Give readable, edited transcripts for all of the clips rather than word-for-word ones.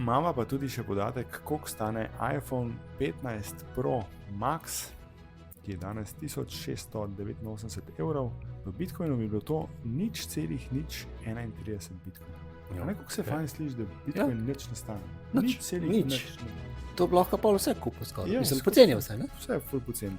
Imamo pa tudi še podatek, koliko stane iPhone 15 Pro Max, ki je danes 1689 evrov. V Bitcoinu bi bilo to 0,031 Bitcoina. Kako se fajn sliši, da Bitcoin nič ne stane? Nič. Nič. To bi lahko pa vse kupil skoraj. Ja, Mislim, poceni vse, ne? Vse je ful poceni.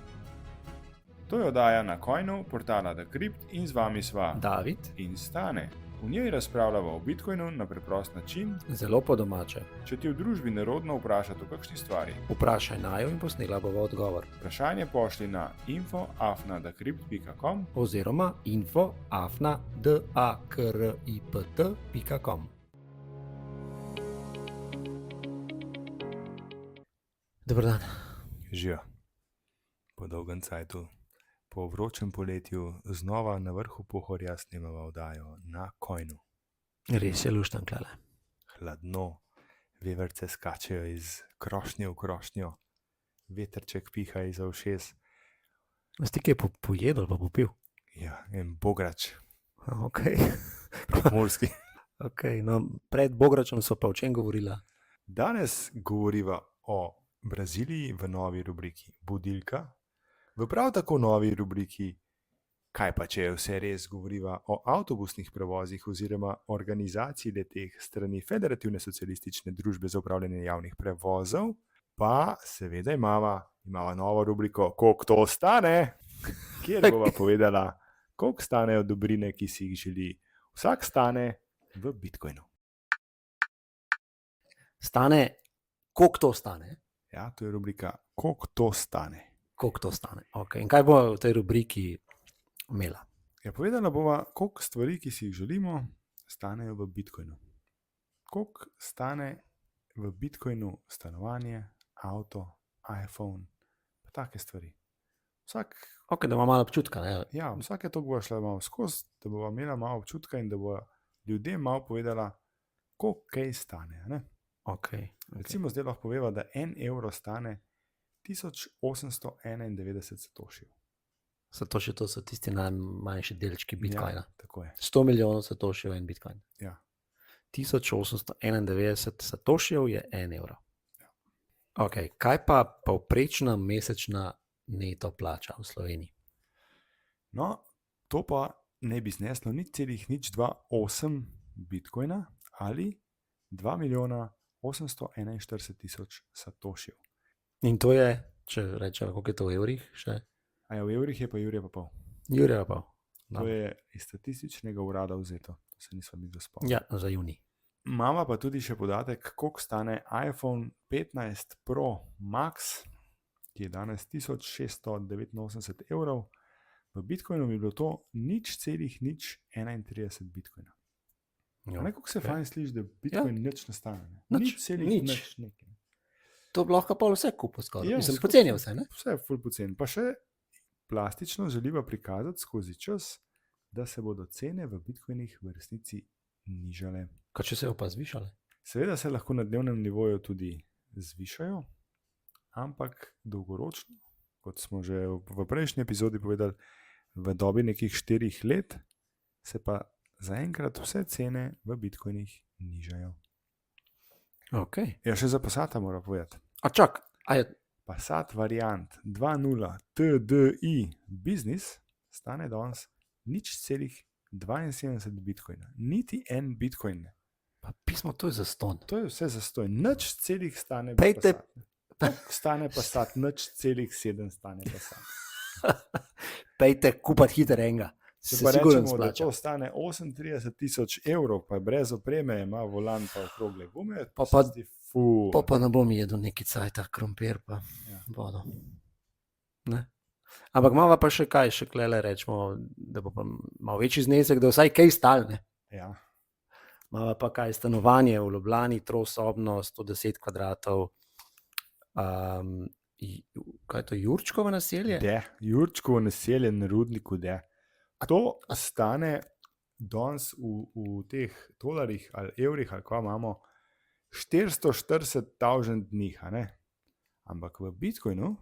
To je oddaja na Coinu, portala Decrypt in z vami sva David, in Stane. V njej razpravljamo o Bitcoinu na preprost način. zelo po domače. Če ti v družbi nerodno vprašati o kakšni stvari, Vprašaj najo in posnela bova odgovor. vprašanje pošli na info@decrypt.com. Oziroma info@dakript.com. Dobar dan. Živijo. Po dolgem cajtu, po vročem poletju, znova na vrhu Pohorja snemamo oddajo na Coinu. Res je luštan klale. Hladno, veverce skačejo iz krošnje v krošnjo, vetrček piha iz ušes. Vas ti kaj pojedel pa popil? Ja, en bograč, Ok. prekmurski. Okay, no, pred Bogračem so pa o čem govorila? Danes govoriva o Braziliji v novi rubriki Budilka, v prav tako novi rubriki Kaj pa če je vse res, govoriva o avtobusnih prevozih oziroma organizaciji le-teh strani Federativne socialistične družbe za upravljanje javnih prevozov, pa seveda imava novo rubriko Koliko to stane, kjer bova povedala, koliko stanejo dobrine, ki si jih želi vsak stane v Bitcoinu. Stane, koliko to stane? Ja, to je rubrika Koliko to stane. Koliko to stane? Okay. In kaj bo v tej rubriki imela? Ja, povedala bova, koliko stvari, ki si jih želimo, stanejo v Bitcoinu. Koliko stane v Bitcoinu stanovanje, avto, iPhone, pa take stvari. Ok, da ima malo občutka, ne? Ja, vsake toliko bo šla malo skozi, da bo imela malo občutka in da bo ljudem malo povedala, koliko kaj stane. Ne? Okay. Recimo zdaj lahko poveva, da 1 evro stane 1891 satošijev. Satoši, to so tisti najmanjši delčki Bitcoina. Ja, tako je. 100 milijonov satošijev en Bitcoin. Ja. 1891 satošijev je 1 evro. Okay. Kaj pa povprečna mesečna neto plača v Sloveniji? No, to pa ne bi zneslo 0,028 Bitcoina ali 2 milijona 841 tisoč satošijev. In to je, če rečemo, koliko je to v evrih še? A ja, v evrih je pa jurja pa pol. Jurja pa. To je iz statističnega urada vzeto, to se nismo mi dospomnili. Ja, za junij. Imamo pa tudi še podatek, koliko stane iPhone 15 Pro Max, ki je danes 1689 evrov. V Bitcoinu bi bilo to 0,031 Bitcoina. Kako se fajn sliši, da Bitcoin nič ne stane. Nič. Nič. To bi lahko pa vse kupil skoraj. Ja, Mislim, poceni vse, ne? Vse je ful poceni. Pa še plastično želiva prikazati skozi čas, da se bodo cene v Bitcoinih v resnici nižale. Kaj če se jo pa zvišale? Seveda se lahko na dnevnem nivoju tudi zvišajo, ampak dolgoročno, kot smo že v prejšnji epizodi povedali, v dobi nekih 4 let se pa zaenkrat vse cene v Bitcoinih nižajo. Okay. Ja, še za Passata mora povedati. A čak, a je... Passat variant 2.0 TDI Business stane danes 0,72 Bitcoina. Niti en Bitcoin ne. Pa pismo, to je zastonj. To je vse zastonj. Nič celih stane Pejte... Passat. Stane Passat, nič celih 7 stane Passat. Pejte kupati hiter enega. Če pa rečemo, da to stane 38 tisoč evrov, pa je brez opreme, ima volan pa okrogle gume, pa ne bom jedel neki cajta, krompir pa ja. Vodo. Ne? Ampak imamo pa še kaj, še klele rečemo, da bo pa malo večji znesek, da vsaj kaj stalne. Ja. Imamo pa kaj, stanovanje v Ljubljani, trosobno, 110 kvadratov, kaj je to, Jurčkovo naselje? Jurčkovo naselje na Rudniku, To stane danes v teh dolarjih ali evrih, ali kva imamo, 440.000 dni, ampak v Bitcoinu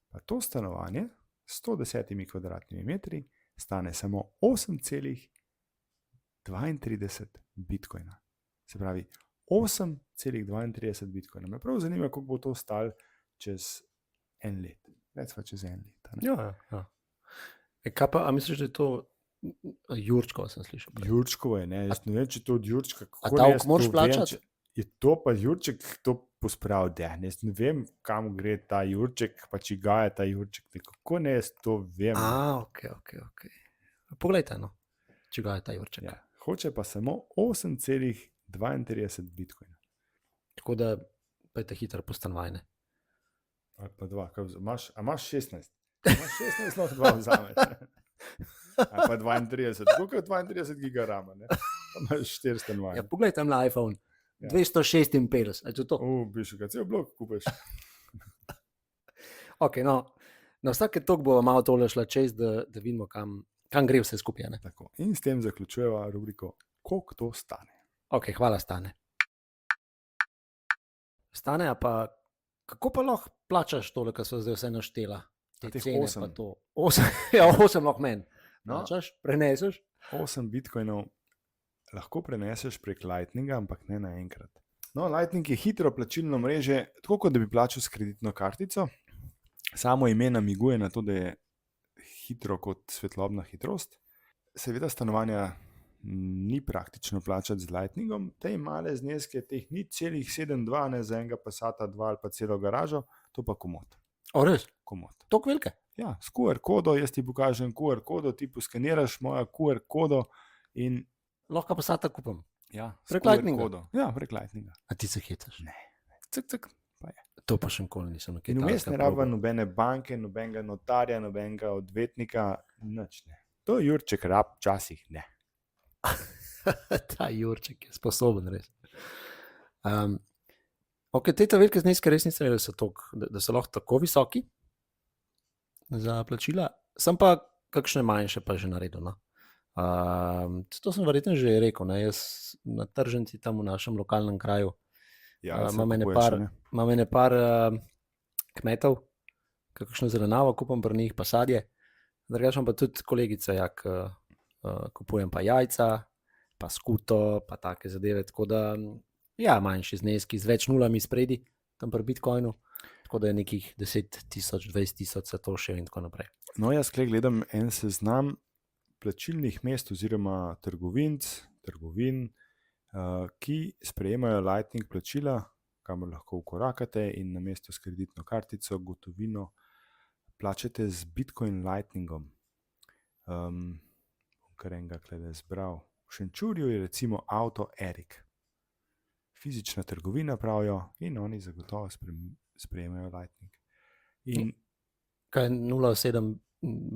pa to stanovanje s 110 kvadratnimi metri stane samo 8,32 Bitcoina. Se pravi, 8,32 bitcoina. Me prav zanima, koliko bo to stalo čez en let. Recimo čez en let. a ne? Ja. Kaj pa, a misliš, da je to Jurčko, sem slišal? prej? Jurčkovo je, ne, jaz ne vem, če to od Jurčka, A kako davek jaz to moraš vem, plačati? če je to pa Jurček to pospravil, jaz ne vem, kam gre ta Jurček, pa čiga je ta Jurček, kako ne jaz to vem. Ok. Poglejte, no, če ga je ta Jurček. Ja, hoče pa samo 8,32 bitcoina. Tako da pojte hitro po stanovanje. Ali pa dva, a imaš 16? Imaš 16, lahko dva vzameš. Ali pa 32, koliko je 32 giga rama, ne? Pa imaš 4 stanovanja. Ja, poglejte na iPhone. Ja. 256, je to? Biš ga cel blok kupiš. Ok, no, na vsake tok bo malo tole šla čez, da vidimo, kam gre vse skupaj. Ne? Tako. In s tem zaključujeva rubriko, koliko to stane. Ok, hvala, Stane. Stane, a pa kako pa lahko plačaš tole, kar so zdaj vse naštela? Te teh cene 8. pa to. 8 lahko meni. No. Plačaš, preneseš? 8 bitcoinov lahko preneseš prek Lightninga, ampak ne naenkrat. No, Lightning je hitro plačilno mreže, tako kot da bi plačal s kreditno kartico. Samo ime namiguje na to, da je hitro kot svetlobna hitrost. Seveda stanovanja ni praktično plačati z Lightningom, te male zneske, teh ni celih 7,2, ne za enega Passata 2 ali pa celo garažo, to pa komod. O, res? Komod. Tok velike? Ja, s QR kodo, jaz ti pokažem QR kodo, ti poskeniraš mojo QR kodo in Lahko pa Passata kupim. ja, s Prek QR Lightninga? kodo. Ja, prek Lightninga. A ti se hitaš? Cik. To pa še nikoli nisem. In vmes ne rabijo nobene banke, nobenega notarja, nobenega odvetnika, nič ne. To Jurček rab včasih ne. Ta Jurček je sposoben, res. Ok, te velike zneske res nisem vedel, da so lahko tako visoki za plačila. Sem pa kakšne manjše pa že naredil. No? To sem verjetno že rekel. Ne? Jaz na tržnici tam v našem lokalnem kraju Ja, imam ene par kmetov, kakšno zelenavo kupam pri njih, pa sadje. Drugače pa tudi kolegice, jak kupujem pa jajca, pa skuto, pa take zadeve. Tako da, ja, manjši zneski z več nulami spredi, tam pri Bitcoinu. Tako da je nekih 10,000, 20,000 satošev in tako naprej. No, jaz tukaj gledam en seznam plačilnih mest oziroma trgovin, ki sprejemajo Lightning plačila, kamor lahko ukorakate in na mesto s kreditno kartico, gotovino, plačate z Bitcoin Lightningom. Kar enega klede zbral. V Šenčurju je recimo Auto Erik. Fizična trgovina pravijo in oni zagotovo sprejemajo Lightning. In Kaj 0,7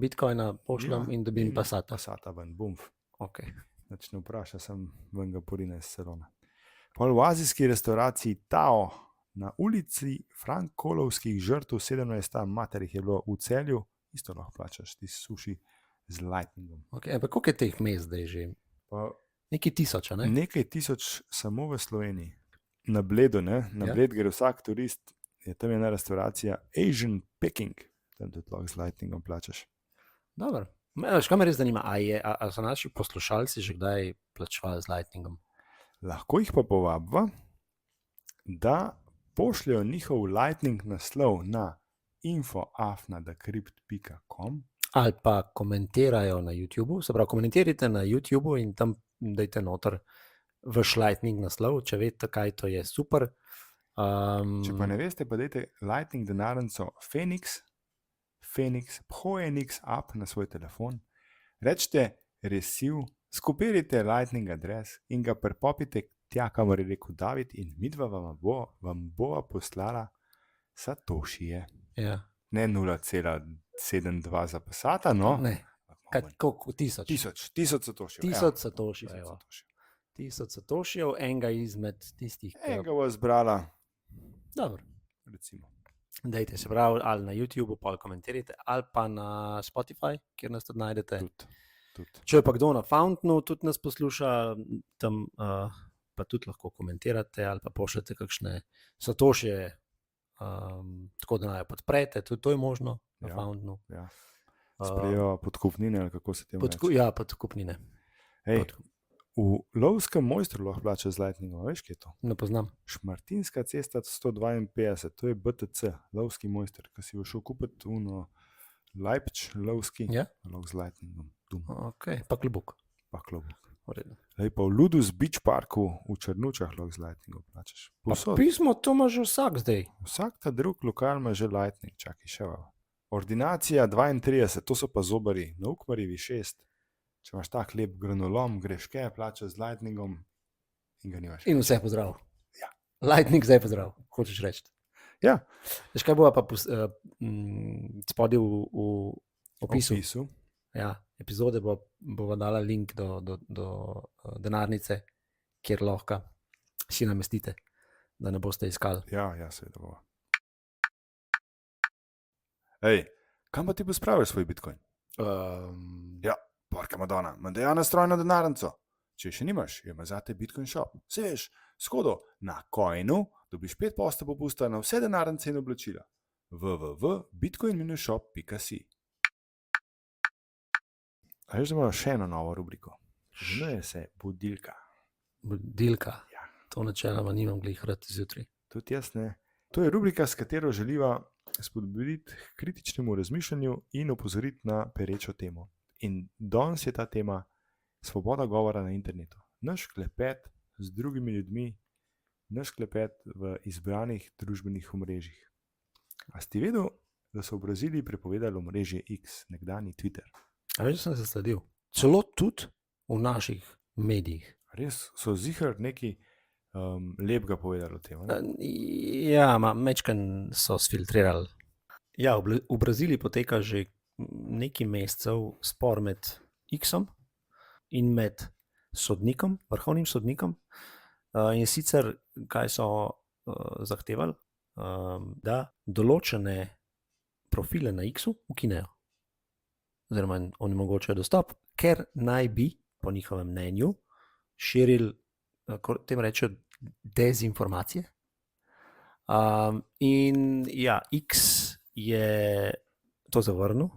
Bitcoina pošljem in dobim Passata. Passata ven, bumf. Ok. Znači ne vpraša, sem ven ga porine iz salona. Pol v azijski restauraciji Tao na ulici Frankolovskih žrtev 17. materih je bilo v Celju, isto lahko plačaš ti suši z Lightningom. Ok, ampak koliko je teh mest zdaj že? Pa Nekaj tisoč, ne? nekaj tisoč samo v Sloveniji. Na Bledu, ne? Na Ja. Bled gre vsak turist, je tam ena restauracija Asian Peking, tam tudi lahko z Lightningom plačaš. Dobro. Kaj me res zanima, a so naši poslušalci že kdaj plačevali z Lightningom? Lahko jih pa povabiva, da pošljajo njihov Lightning naslov na info@decrypt.com. Ali pa komentirajo na YouTubu, se pravi, komentirajte na YouTubu in tam dajte noter vaš Lightning naslov, če veste, kaj to je, super. Če pa ne veste, pa dajte Lightning denarnico Phoenix app na svoj telefon, rečete receive, skopirajte Lightning adres in ga prepopite tja, kamor je rekel David, in midva vam bova poslala satošije. Ja. Ne 0,72 za Passata, no. Ne, koliko? Tisoč. Tisoč satošijev. 1000 satošijev, evo. 1000 satošijev, enega izmed tistih, Enega bo zbrala, Dobro. recimo. Dajte se pravi, ali na YouTubu, pa komentirajte, ali pa na Spotify, kjer nas tudi najdete. Tudi. Če je pa kdo na Fountainu, tudi nas posluša, tam pa tudi lahko komentirate ali pa pošljete kakšne satošije, tako da naj jo podprete, tudi to je možno na Fountainu. Sprejejo podkupnine, ali kako se temu reče? Ja, podkupnine. Ej, V lovskem mojstru lahko plačaš z Lightningom, veš, kje je to? Ne poznam. Šmartinska cesta 152, to je BTC, lovski mojster, ki si bo šel kupiti Leipč, lovski, Ja? lov z Lightningom, Okay. Pa klobuk. pa klobuk. V redu. Lej pa v Ludus Beach Parku v Črnučah lahko z Lightningom plačaš. Pa Povsod. pismo to ima že vsak zdaj. Vsak ta drug lokal ima že Lightning, čakaj še malo. Ordinacija 32, to so pa zobari, na Ukmarjevi 6. Če imaš tak lep granolom, greš kaj, plačaš z Lightningom in ga nimaš. In vse pozdrav. Ja. Lightning zdaj pozdrav, hočeš reči. Ja, Veš kaj bo pa spodaj v opisu? Ja, epizode bova dala link do denarnice, kjer lahko si namestite, da ne boste iskali. Ja, seveda bo. Ej, kam pa ti bo spravil svoj bitcoin? Ja, porka Madonna, mandaja na strojno denarnico. Če še nimaš, ima zate Bitcoin shop. Se veš, skodo na Coinu dobiš 5% popusta na vse denarnice in oblačila. www.bitcoin-shop.si. A veš, da imamo še eno novo rubriko? Imenuje se Budilka. Budilka. Ja. To načeloma nimam glih rad zjutraj. Tudi jaz ne. To je rubrika, s katero želiva spodbuditi k kritičnemu razmišljanju in opozoriti na perečo temo. In danes je ta tema svoboda govora na internetu. Naš klepet z drugimi ljudmi, naš klepet v izbranih družbenih omrežjih. A si vedel, da so v Braziliji prepovedali omrežje X, nekdani Twitter? A veš, sem se sledil. Celo tudi v naših medijih. Res so zihar nekaj lepega povedali o tem. Ja, mečken so sfiltrirali. Ja, v Braziliji poteka že nekaj mesecev spor med X-om in med sodnikom, vrhovnim sodnikom. In sicer, kaj so zahtevali, da določene profile na X-u ukinejo. Oziroma onemogočajo dostop, ker naj bi, po njihovem mnenju, širili, tem rečejo, dezinformacije. In ja, X je to zavrnil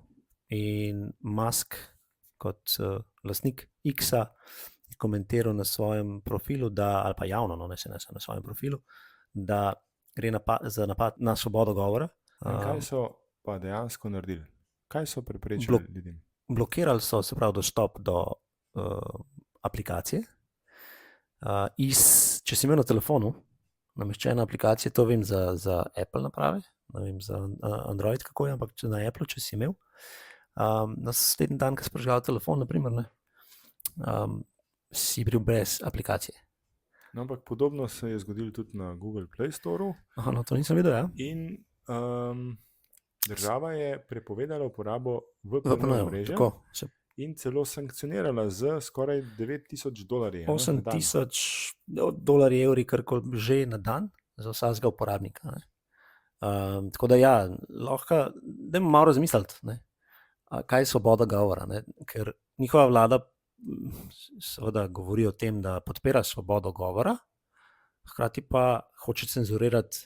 in Musk kot lastnik X-a je komentiral na svojem profilu, ali pa javno, no, ne na svojem profilu, da gre za napad na svobodo govora. Kaj so pa dejansko naredili? Kaj so preprečili ljudem? Blokirali so, se pravi, dostop do aplikacije. Če si imel na telefonu nameščene aplikacije, to vem za Apple naprave, ne vem za Android, kako je, ampak na Apple, če si imel, naslednji dan, ko si prižgal telefon, naprimer, si bil brez aplikacije. No, ampak podobno se je zgodilo tudi na Google Play Storeu. Aha, no, to nisem videl, ja. In država je prepovedala uporabo VPN mreže in celo sankcionirala z skoraj $9,000. $8,000 evri, karkoli že na dan za vsakega uporabnika. Tako da ja, lahko, dajmo malo razmisliti, kaj je svoboda govora, ker njihova vlada seveda govori o tem, da podpira svobodo govora, hkrati pa hoče cenzurirati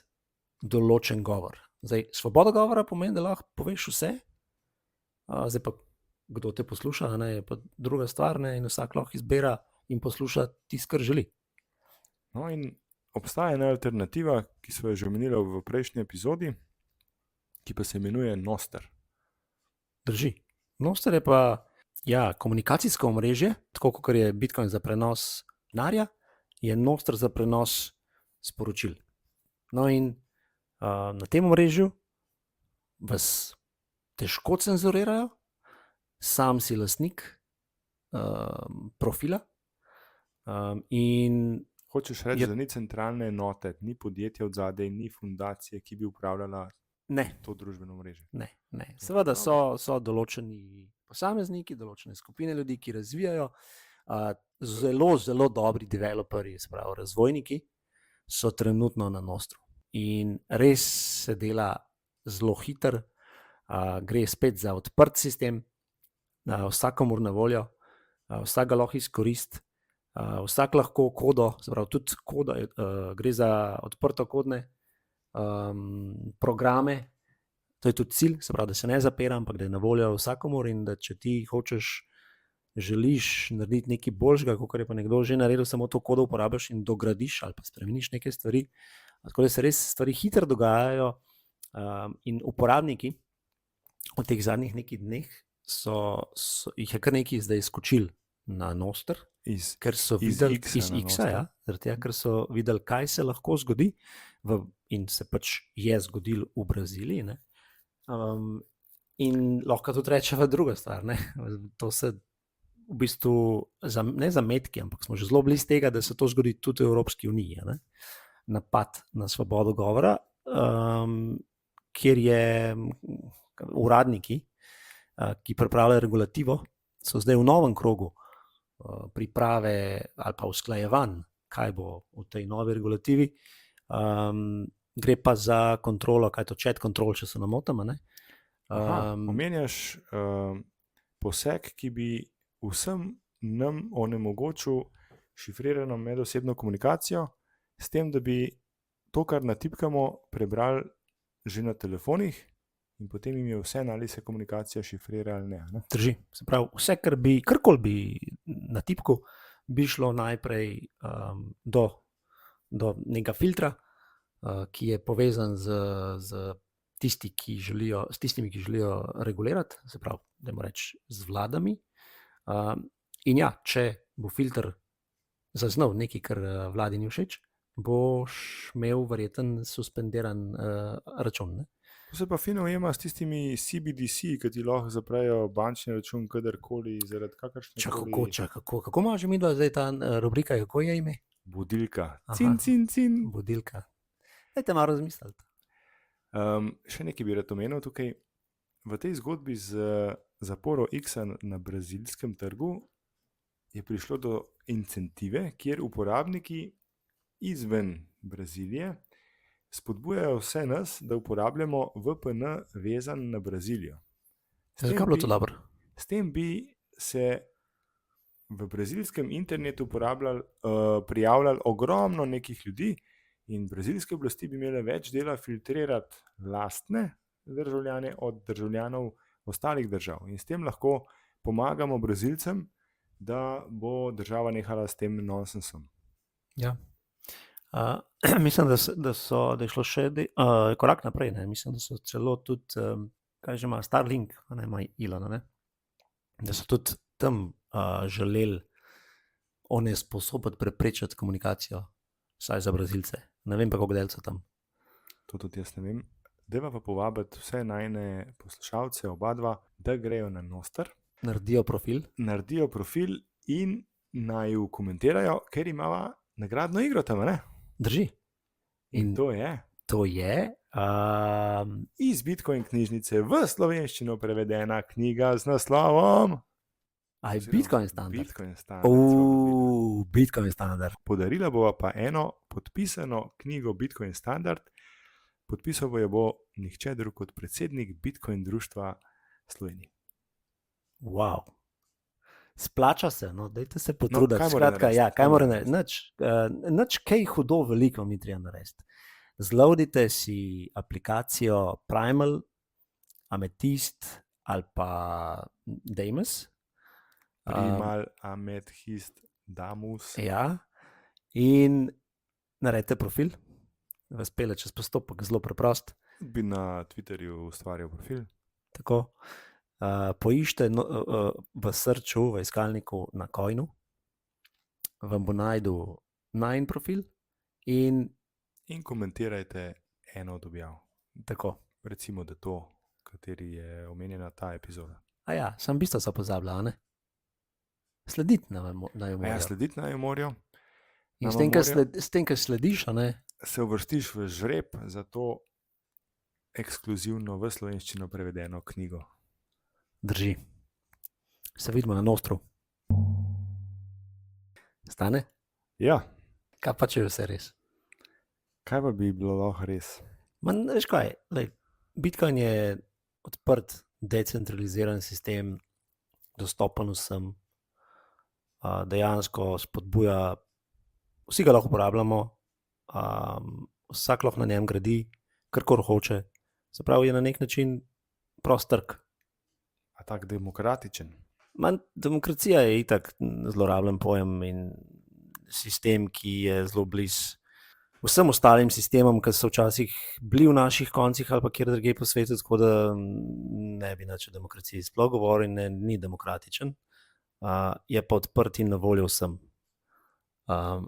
določen govor. Zdaj, svoboda govora pomeni, da lahko poveš vse, zdaj pa kdo te posluša, je pa druga stvar, in vsak lahko izbira in posluša tisto, kar želi. No, in obstaja ena alternativa, ki smo jo že omenili v prejšnji epizodi, ki pa se imenuje Nostr. Drži. Nostr je pa komunikacijsko omrežje, tako kot je Bitcoin za prenos denarja, je Nostr za prenos sporočil. No in na tem omrežju vas težko cenzurirajo, sam si lastnik profila in hočeš reči, da ni centralne enote, ni podjetja od zadaj, ni fundacije, ki bi upravljala to družbeno omrežje. Ne. Seveda so določeni posamezniki, določene skupine ljudi, ki razvijajo, zelo, zelo dobri developerji, se pravi razvojniki, so trenutno na Nostru. In res se dela zelo hitro, gre spet za odprt sistem, vsakomur na voljo, vsak ga lahko izkoristi, vsak lahko kodo, se pravi tudi koda, gre za odprto kodne programe, to je tudi cilj, se pravi, da se ne zapira, ampak da je na voljo vsakomur in da če ti hočeš želiš narediti nekaj boljšega, kot je pa nekdo že naredil, samo to kodo uporabiš in dogradiš ali pa spremeniš neke stvari. Tako da se res stvari hitro dogajajo in uporabniki v teh zadnjih nekaj dneh jih je kar nekaj zdaj skočil na Nostr, ker so videli iz X-a, ja, zaradi tega, ker so videli, kaj se lahko zgodi in se pač je zgodil v Braziliji. Ne? In lahko tudi rečeva druga stvar. Ne? To se v bistvu ne zametki, ampak smo že zelo blizu tega, da se to zgodi tudi v Evropski uniji. Ne? Napad na svobodo govora, kjer je uradniki, ki pripravljajo regulativo, so zdaj v novem krogu priprave ali pa usklajevanj, kaj bo v tej novi regulativi. Gre pa za kontrolo, kaj je to chat control, če se ne motim. Omenjaš poseg, ki bi vsem nam onemogočil šifrirano medosebno komunikacijo, s tem, da bi to, kar natipkamo, prebrali že na telefonih in potem jim je vse, ali se komunikacija šifrira ali ne. Drži. Se pravi, vse, karkoli bi natipkal, bi šlo najprej do nekega filtra, ki je povezan z tistimi, ki želijo regulirati, se pravi, dajmo reči, z vladami. In ja, če bo filter zaznal nekaj, kar vladi ni všeč, boš imel verjeten suspendiran račun. Ne? To se pa fino ujema s tistimi CBDC, ki ti lahko zaprejo bančni račun kadarkoli, zaradi kakršnekoli... Kako ima že midva zdaj ta rubrika, kako je ime? Budilka. Cin. Budilka. Dajte malo razmisliti. Še nekaj bi rad omenil tukaj. V tej zgodbi z zaporo X-a na brazilskem trgu je prišlo do incentive, kjer uporabniki izven Brazilije spodbujajo vse nas, da uporabljamo VPN vezan na Brazilijo. Zakaj je bilo to dobro? S tem bi se v brazilskem internetu prijavljali ogromno nekih ljudi in brazilske oblasti bi imele več dela filtrirati lastne državljane od državljanov ostalih držav. In s tem lahko pomagamo Brazilcem, da bo država nehala s tem nonsensom. Ja. Mislim, da je šlo še korak naprej. Ne? Mislim, da so celo tudi, kaj že ima Starlink, ima Elon, ne? Da so tudi tam želeli onesposobiti, preprečiti komunikacijo, vsaj za Brazilce. Ne vem pa, koliko delcev tam. To tudi jaz ne vem. Deva pa povabiti vse najne poslušalce, oba dva, da grejo na Nostr. Naredijo profil in naj jo komentirajo, ker imava nagradno igro tam, ne? Drži. In to je iz Bitcoin knjižnice v slovenščino prevedena knjiga z naslovom Bitcoin Standard. Bitcoin Standard. Podarila bova pa eno podpisano knjigo Bitcoin Standard. Podpisal jo bo nihče drug kot predsednik Bitcoin društva Slovenije. Wow. Splača se, no, dajte se potruditi. No, kaj mora narediti? Nič kaj hudo veliko mi treba narediti. Zloadite si aplikacijo Primal, Amethyst ali pa Damus. Primal, Amethyst, Damus. Ja, in naredite profil. Vas pele čez postopek, zelo preprost. Bi na Twitterju ustvarjal profil. Tako. Poiščite v searchu, v iskalniku na Coinu, vam bo najdel najin profil in komentirajte eno od objav. Tako. Recimo, da to, kateri je omenjena ta epizoda. Ja, sem bistvo so pozabila, ne? Slediti na jo morajo. Slediti na jo morajo. In s tem, kar slediš, ne? Se uvrstiš v žreb za to ekskluzivno v slovenščino prevedeno knjigo. Drži. Se vidimo na Nostru. Stane? Ja. Kaj pa če je vse res? Kaj pa bi bilo lahko res? Veš kaj, Bitcoin je odprt, decentraliziran sistem, dostopen vsem, dejansko spodbuja, vsi ga lahko uporabljamo, vsak lahko na njem gradi, karkoli hoče. Se pravi, je na nek način prost trg. A tak demokratičen? Demokracija je itak zlorabljen pojem in sistem, ki je zelo blizu vsem ostalim sistemom, ki so včasih bili v naših koncih ali pa kjer drugje po svetu, tako da ne bi nič o demokraciji sploh govoril in ni demokratičen. Je pa odprt in na voljo vsem.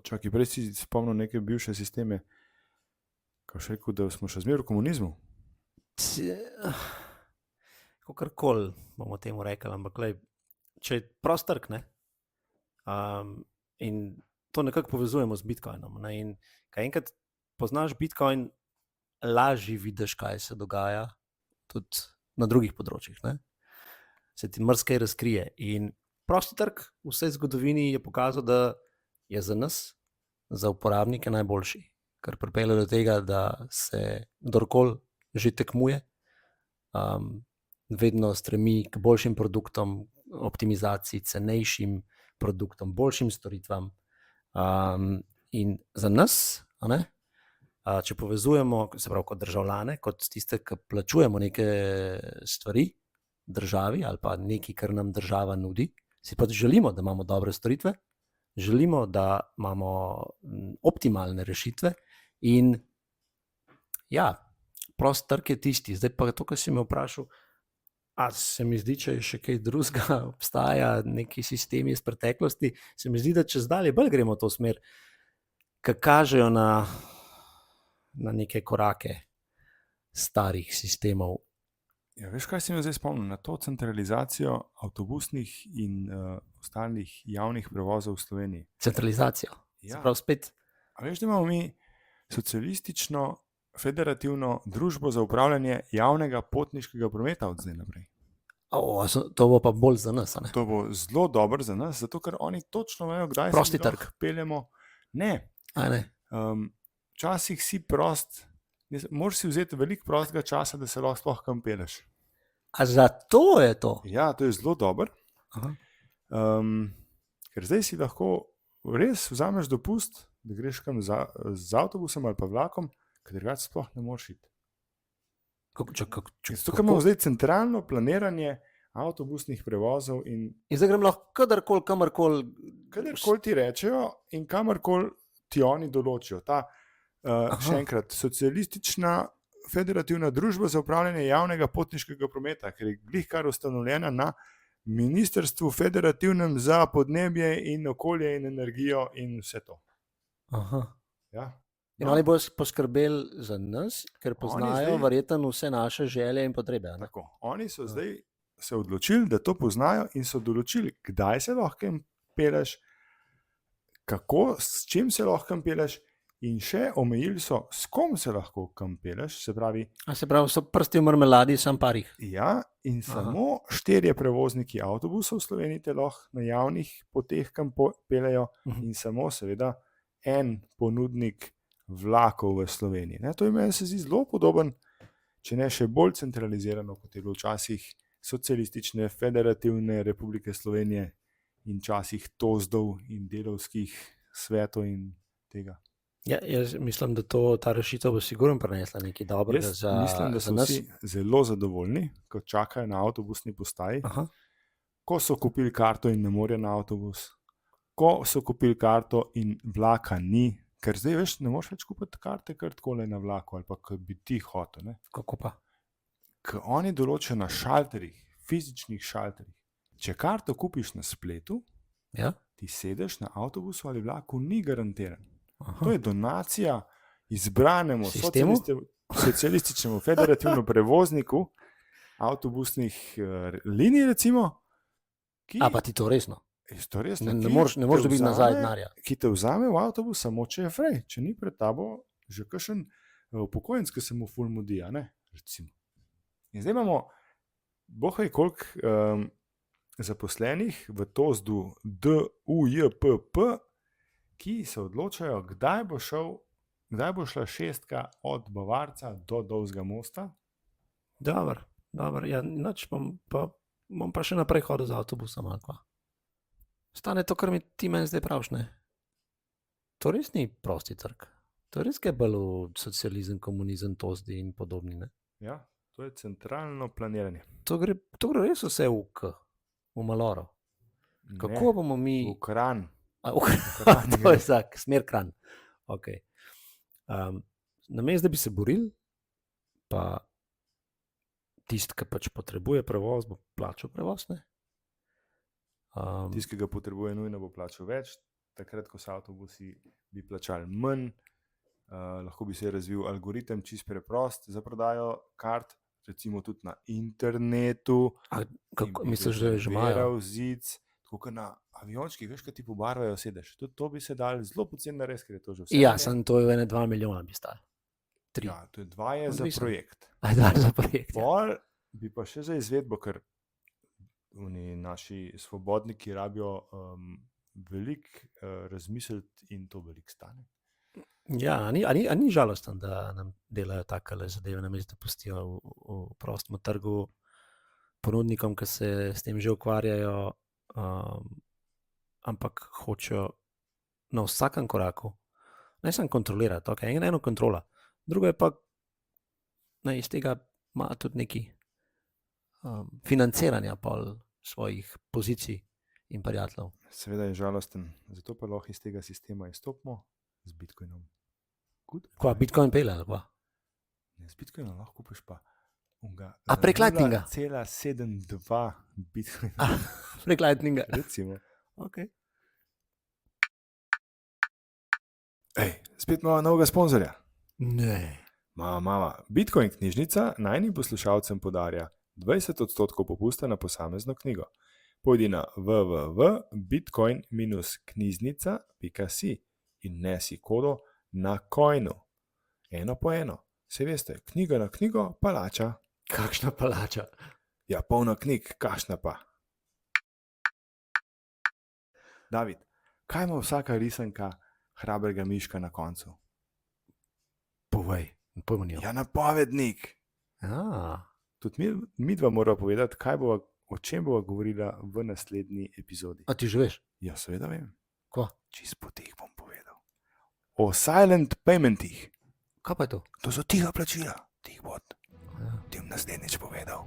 Čakaj, prej si spomnil neke bivše sisteme, ko še rekel, da smo še zmeraj v komunizmu. Kakorkoli bomo temu rekli, ampak glej, če je prost trg, ne? In to nekako povezujemo z Bitcoinom. Ne? In kaj enkrat poznaš Bitcoin, lažje vidiš, kaj se dogaja tudi na drugih področjih. Ne? Se ti marsikaj razkrije. In prosti trg v vsej zgodovini je pokazal, da je za nas, za uporabnike najboljši, kar pripelje do tega, da se kdorkoli že tekmuje, vedno stremi k boljšim produktom, optimizaciji, cenejšim produktom, boljšim storitvam. In za nas, če povezujemo, se pravi kot državljane, kot tiste, ki plačujemo neke stvari državi ali pa nekaj, kar nam država nudi, si pa želimo, da imamo dobre storitve, želimo, da imamo optimalne rešitve in ja, prost trg je tisti. Zdaj pa to, kar si me vprašal, se mi zdi, če je še kaj drugega, obstaja neki sistemi iz preteklosti, se mi zdi, da čez dalje bolj gremo v to smer, ki kažejo na neke korake starih sistemov. Ja, veš, kaj si me zdaj spomnil? Na to centralizacijo avtobusnih in ostalih javnih prevozov v Sloveniji. Centralizacijo. Ja. Se pravi spet. A veš, da imamo mi socialistično federativno družbo za upravljanje javnega potniškega prometa od zdaj naprej. To bo pa bolj za nas, ne? To bo zelo dobro za nas, zato ker oni točno vejo, kdaj prosti se trg peljemo. Ne. Včasih si prost, moraš si vzeti veliko prostega časa, da se lahko sploh kam pelješ. A zato je to? Ja, to je zelo dobro. Ker zdaj si lahko res vzameš dopust, da greš kam z avtobusom ali pa vlakom, ker drugače sploh ne moreš iti. Zato, ker imamo zdaj centralno planiranje avtobusnih prevozov in zdaj grem lahko kadarkoli, kamorkoli. Kadarkoli ti rečejo in kamorkoli ti oni določijo. Ta, še enkrat, socialistična federativna družba za upravljanje javnega potniškega prometa, ker je glih kar ustanovljena na Ministrstvu federativnem za podnebje in okolje in energijo in vse to. Ja. In oni bodo poskrbeli za nas, ker poznajo verjetno vse naše želje in potrebe. Tako. Oni so zdaj se odločili, da to poznajo in so določili, kdaj se lahko pelješ, kako, s čim se lahko pelješ in še omejili so, s kom se lahko kam pelješ. Se pravi, so prsti v marmeladi, sam parih. Ja, in samo 4 prevozniki avtobusov v Sloveniji te lahko na javnih poteh kam peljejo in samo seveda en ponudnik vlakov v Sloveniji. To je meni se zdi zelo podoben, če ne še bolj centralizirano, kot je bilo včasih socialistične federativne republike Slovenije in včasih tozdov in delovskih svetov in tega. Ja, jaz mislim, da ta rešitev bo sigurno prinesla nekaj dobrega za nas. Mislim, da so vsi zelo zadovoljni, ko čakajo na avtobusni postaji, ko so kupili karto in ne morejo na avtobus, ko so kupili karto in vlaka ni, ker zdaj veš, ne moreš več kupiti karte kar takole na vlaku ali pa ko bi ti hotel. Ne? Kako pa? Ker oni določijo na šalterjih, fizičnih šalterjih. Če karto kupiš na spletu, ti sedeš na avtobusu ali vlaku, ni garantiran. To je donacija izbranemu socialističnemu federativnemu prevozniku avtobusnih linij, recimo. Pa ti to resno? To resno. Ne moreš dobiti nazaj denarja. Ki te vzame v avtobus samo, če je frej. Če ni pred tabo že kakšen upokojenec, ki se mu ful mudi, recimo. In zdaj imamo bohaj koliko zaposlenih v Tozdu DUJPP, ki se odločajo, kdaj bo šla šestka od Bavarca do Dolgega mosta. Dobro. Ja, bom pa še naprej hodil z avtobusom. Stane to, kar mi ti meni zdaj praviš, ne? To res ni prosti trg. To res je bolj socializem, komunizem, tozdi in podobni, ne? Ja, to je centralno planiranje. To gre res vse v maloro. Kako bomo mi... V Kranj. Kran to je za smer Kranj. Okay. Namesto, da bi se borili, pa tisti, ki pač potrebuje prevoz, bo plačal prevoz. Tisti, ki ga potrebuje nujno, bo plačal več. Takrat, ko so avtobusi, bi plačali manj. Lahko bi se razvil algoritem čist preprost za prodajo kart, recimo tudi na internetu. Kako misliš, da že imajo? Zic, tako kot na aviončkih, veš, kaj ti pobarvajo sedež. Tudi to bi se dal zelo poceni narediti, ker je to že vse. Ja, sem to je 2 milijona bi stal. 3. Ja, to je 2 je za Odvisno. projekt. 2 za projekt. Ja. Pol bi pa še za izvedbo, ker naši svobodniki rabijo veliko razmisliti in to veliko stane. Ja, a ni žalostno, da nam delajo takele zadeve, namesto da pustijo v prostem trgu ponudnikom, ki se s tem že ukvarjajo, ampak hočejo na vsakem koraku, ne samo kontrolirati, okay, eno kontrola, drugo je pa, iz tega ima tudi neki financiranja pol svojih pozicij in prijateljev. Seveda je žalosten, zato pa lahko iz tega sistema izstopimo z Bitcoinom. Kva, Bitcoin pele, ali kva? Ne, z Bitcoinom lahko kupiš pa A prek Lightninga? 0,72 Bitcoina. Prek Lightninga. Recimo. Okay. Spet imamo novega sponzorja. Ne. Mama. Bitcoin knjižnica najnim poslušalcem podarja 20% popusta na posamezno knjigo. Pojdi na www.bitcoin-knjižnica.si in nesi kodo na coinu. Eno po eno. Se veste, knjiga na knjigo palača. Kakšna palača? Ja, polno knjig, kakšna pa. David, kaj ima vsaka risanka hrabrega miška na koncu? Povej, pojmo njo. Ja, napovednik. Tudi mi dva morava povedati, o čem bova govorila v naslednji epizodi. A ti že veš? Ja, seveda vem. Ko? Čist po teh bom povedal. O silent paymentih. Kaj pa je to? To so tiha plačila. Tih bom naslednjič povedal.